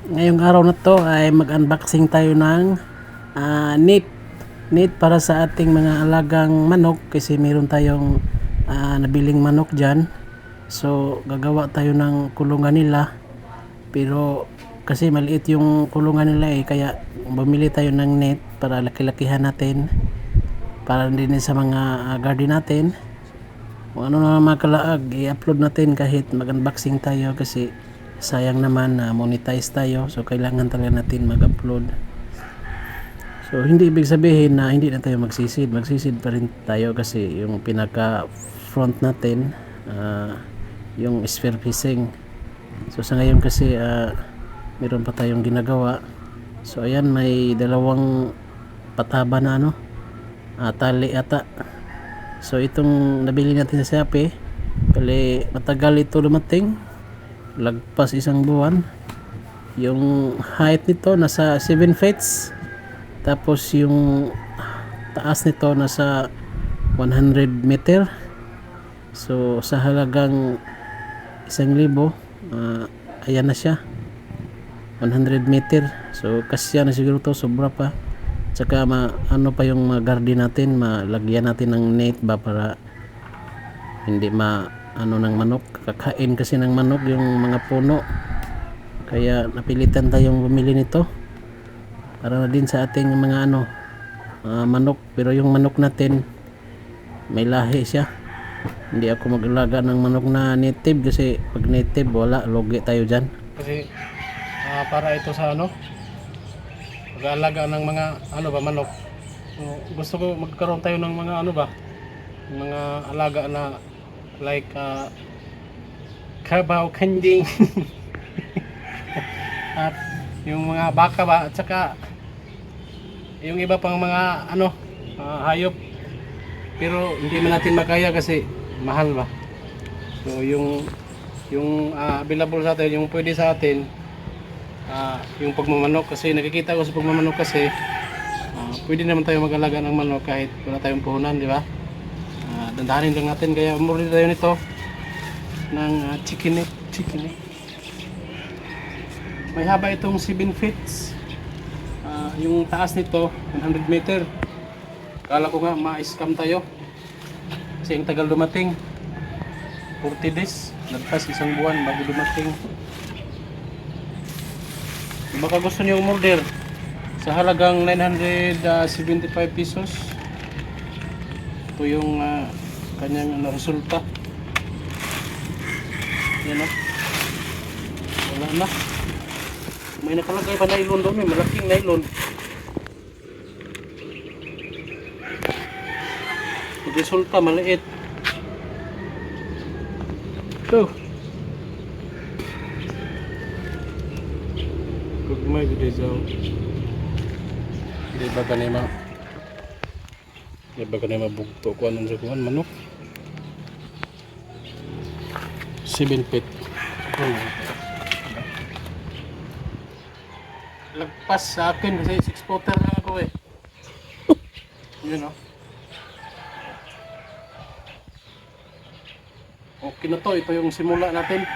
Ngayong araw na to ay mag-unboxing tayo ng net. Net para sa ating mga alagang manok kasi meron tayong nabiling manok dyan. So gagawa tayo ng kulungan nila. Pero kasi maliit yung kulungan nila kaya bumili tayo ng net para laki-lakihan natin. Para din sa mga garden natin. Kung ano na mga kalaag, i-upload natin kahit mag-unboxing tayo kasi sayang naman na monetize tayo, so kailangan talaga natin mag-upload. So hindi ibig sabihin na hindi na tayo magsisid pa rin tayo kasi yung pinaka front natin yung sphere facing. So sa ngayon kasi meron pa tayong ginagawa. So ayan, may dalawang pataba na tali ata. So itong nabili natin sa Shopee, bali matagal ito dumating, lagpas isang buwan. Yung height nito nasa 7 feet, tapos yung taas nito nasa 100 meter. So sa halagang 1,000 ayan na siya, 100 meter. So kasya na siguro to, sobra pa. Tsaka ano pa yung mga garden natin, malagyan natin ng net ba para hindi ng manok, kakain kasi ng manok yung mga puno, kaya napilitan tayong bumili nito para na din sa ating mga manok. Pero yung manok natin may lahi siya, hindi ako mag-alaga ng manok na native kasi pag native wala, logi tayo dyan kasi para ito sa mag-aalaga ng mga manok. Gusto ko magkaroon tayo ng mga mga alaga na like kabaw, kanding at yung mga baka ba, at saka yung iba pang mga hayop, pero hindi man natin makaya kasi mahal ba. So yung available sa atin, yung pwede sa atin, yung pagmamanok, kasi nakikita ko sa pagmamanok kasi pwede naman tayo mag-alaga ng manok kahit wala tayong puhunan, di ba? Dandahanin lang natin, kaya umorder tayo nito ng chicken neck. May haba itong 7 feet, yung taas nito 100 meter. Kala ko nga ma-scam tayo kasi ang tagal dumating, 40 days, nagpas isang buwan bago dumating. Baka gusto niyo umorder sa halagang 975 pesos. Ito yung kanyang resulta. Yan wala na. May nakalagay pa nylon doon, may malaking nylon. Yung resulta maliit. Ito. Gugmay gud daw. Di ba kanima? Di ba kanima bugto ko anong sakuan manok? 7 feet. Lagpas sa akin kasi 6 footer lang ako yun okay na to. Ito yung simula natin.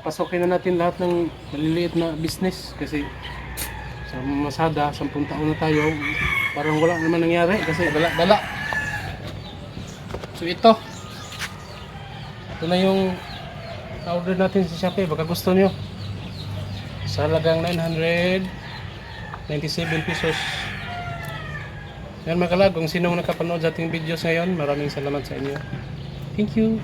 Pasokin na natin lahat ng maliliit na business kasi sa masada 10 taon na tayo, parang wala naman nangyari kasi dala. So ito na yung order natin sa Shopee. Baka gusto nyo, sa halagang 997 pesos. Yan mga kalag, kung sinong nakapanood sa ating videos ngayon, maraming salamat sa inyo. Thank you.